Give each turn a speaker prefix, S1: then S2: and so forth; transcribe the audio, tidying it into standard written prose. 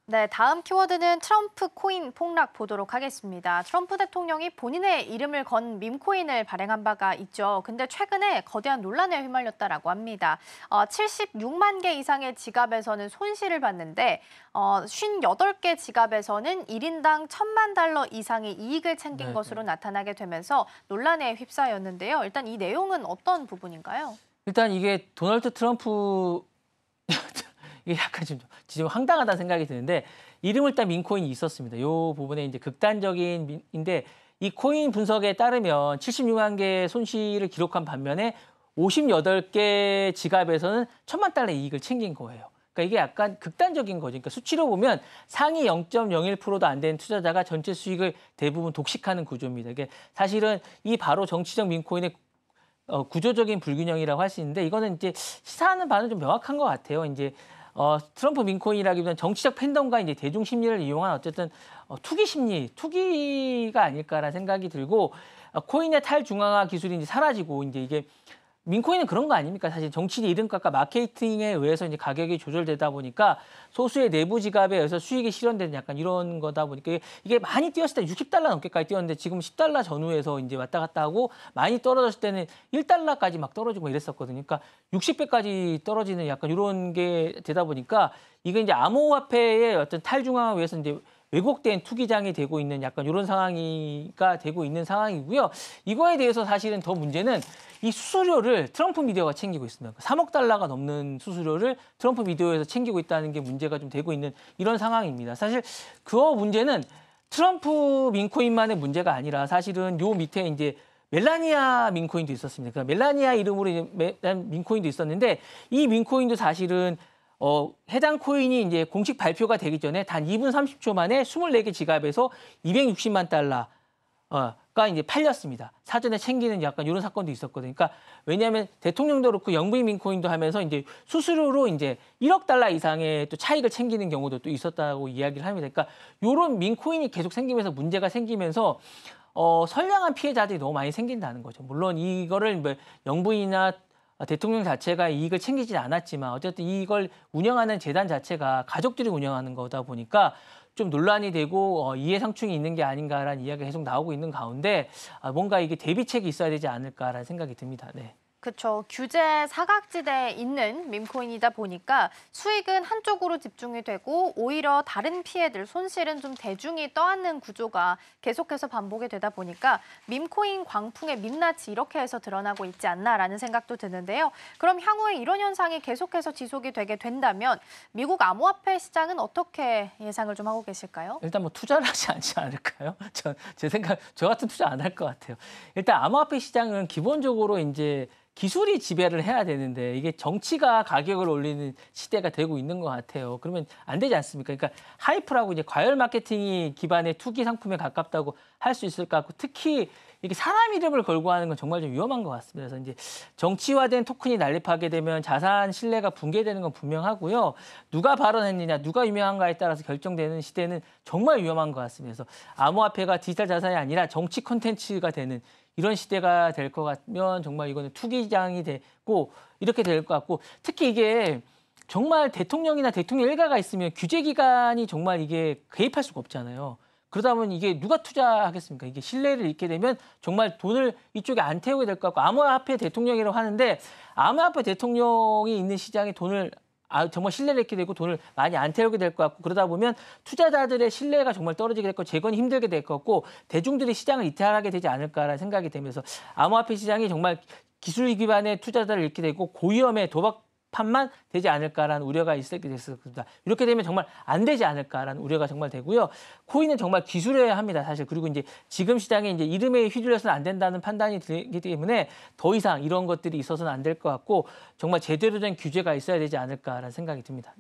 S1: 네, 다음 키워드는 트럼프 코인 폭락 보도록 하겠습니다. 트럼프 대통령이 본인의 이름을 건 밈코인을 발행한 바가 있죠. 근데 최근에 거대한 논란에 휘말렸다라고 합니다. 76만 개 이상의 지갑에서는 손실을 봤는데 58개 지갑에서는 1인당 1,000만 달러 이상의 이익을 챙긴
S2: 네.
S1: 것으로 나타나게 되면서 논란에 휩싸였는데요. 일단 이 내용은 어떤 부분인가요?
S2: 일단 이게 도널드 트럼프 이게 약간 지금 황당하다는 생각이 드는데 이름을 딴 민코인이 있었습니다. 이 부분에 이제 극단적인 인데 이 코인 분석에 따르면 76만 개의 손실을 기록한 반면에 58개 지갑에서는 1,000만 달러 이익을 챙긴 거예요. 그러니까 이게 약간 극단적인 거죠. 그러니까 수치로 보면 상위 0.01%도 안 되는 투자자가 전체 수익을 대부분 독식하는 구조입니다. 이게 사실은 이 바로 정치적 민코인의 구조적인 불균형이라고 할 수 있는데 이거는 이제 시사하는 바는 좀 명확한 것 같아요. 이제 트럼프 민코인이라기보다는 정치적 팬덤과 이제 대중 심리를 이용한 어쨌든 투기 심리, 투기가 아닐까라는 생각이 들고 코인의 탈중앙화 기술이 이제 사라지고 이제 이게 민코인은 그런 거 아닙니까? 사실 정치인 이름값과 마케팅에 의해서 이제 가격이 조절되다 보니까 소수의 내부 지갑에 의해서 수익이 실현되는 약간 이런 거다 보니까 이게 많이 뛰었을 때 60달러 넘게까지 뛰었는데 지금 10달러 전후에서 이제 왔다 갔다 하고 많이 떨어졌을 때는 1달러까지 막 떨어지고 이랬었거든요. 그러니까 60배까지 떨어지는 약간 이런 게 되다 보니까 이게 이제 암호화폐의 어떤 탈중앙화 위해서 이제 왜곡된 투기장이 되고 있는 약간 이런 상황이가 되고 있는 상황이고요. 이거에 대해서 사실은 더 문제는 이 수수료를 트럼프 미디어가 챙기고 있습니다. 3억 달러가 넘는 수수료를 트럼프 미디어에서 챙기고 있다는 게 문제가 좀 되고 있는 이런 상황입니다. 사실 그 문제는 트럼프 민코인만의 문제가 아니라 사실은 요 밑에 이제 멜라니아 민코인도 있었습니다. 그러니까 멜라니아 이름으로 이제 민코인도 있었는데 이 민코인도 사실은 해당 코인이 이제 공식 발표가 되기 전에 단 2분 30초 만에 24개 지갑에서 260만 달러가 이제 팔렸습니다. 사전에 챙기는 약간 이런 사건도 있었거든요. 그러니까 왜냐하면 대통령도 그렇고 영부인 민코인도 하면서 이제 수수료로 이제 1억 달러 이상의 또 차익을 챙기는 경우도 또 있었다고 이야기를 합니다. 그러니까 이런 민코인이 계속 생기면서 문제가 생기면서 선량한 피해자들이 너무 많이 생긴다는 거죠. 물론 이거를 뭐 영부인이나 대통령 자체가 이익을 챙기진 않았지만 어쨌든 이걸 운영하는 재단 자체가 가족들이 운영하는 거다 보니까 좀 논란이 되고 이해상충이 있는 게 아닌가라는 이야기가 계속 나오고 있는 가운데 뭔가 이게 대비책이 있어야 되지 않을까라는 생각이 듭니다. 네.
S1: 그렇죠. 규제 사각지대에 있는 밈코인이다 보니까 수익은 한쪽으로 집중이 되고 오히려 다른 피해들, 손실은 좀 대중이 떠안는 구조가 계속해서 반복이 되다 보니까 밈코인 광풍의 민낯이 이렇게 해서 드러나고 있지 않나라는 생각도 드는데요. 그럼 향후에 이런 현상이 계속해서 지속이 되게 된다면 미국 암호화폐 시장은 어떻게 예상을 좀 하고 계실까요?
S2: 일단 뭐 투자를 하지 않지 않을까요? 제 생각, 저 같은 투자 안 할 것 같아요. 일단 암호화폐 시장은 기본적으로 이제 기술이 지배를 해야 되는데 이게 정치가 가격을 올리는 시대가 되고 있는 것 같아요. 그러면 안 되지 않습니까? 그러니까 하이프라고 이제 과열 마케팅이 기반의 투기 상품에 가깝다고 할 수 있을 것 같고 특히 이게 사람 이름을 걸고 하는 건 정말 좀 위험한 것 같습니다. 그래서 이제 정치화된 토큰이 난립하게 되면 자산 신뢰가 붕괴되는 건 분명하고요. 누가 발언했느냐, 누가 유명한가에 따라서 결정되는 시대는 정말 위험한 것 같습니다. 그래서 암호화폐가 디지털 자산이 아니라 정치 콘텐츠가 되는 이런 시대가 될 것 같으면 정말 이거는 투기장이 되고 이렇게 될 것 같고 특히 이게 정말 대통령이나 대통령 일가가 있으면 규제기관이 정말 이게 개입할 수가 없잖아요. 그러다 보면 이게 누가 투자하겠습니까? 이게 신뢰를 잃게 되면 정말 돈을 이쪽에 안 태우게 될 것 같고 암호화폐 대통령이라고 하는데 암호화폐 대통령이 있는 시장에 돈을 정말 신뢰를 잃게 되고 돈을 많이 안 태우게 될 것 같고 그러다 보면 투자자들의 신뢰가 정말 떨어지게 될 거고 재건이 힘들게 될 것 같고 대중들이 시장을 이탈하게 되지 않을까라는 생각이 되면서 암호화폐 시장이 정말 기술 기반의 투자자를 잃게 되고 고위험의 도박판만 되지 않을까라는 우려가 있었게 됐습니다. 이렇게 되면 정말 안 되지 않을까라는 우려가 정말 되고요. 코인은 정말 기술해야 합니다, 사실. 그리고 이제 지금 시장에 이제 이름에 휘둘려서는 안 된다는 판단이 들기 때문에 더 이상 이런 것들이 있어서는 안 될 것 같고 정말 제대로 된 규제가 있어야 되지 않을까라는 생각이 듭니다.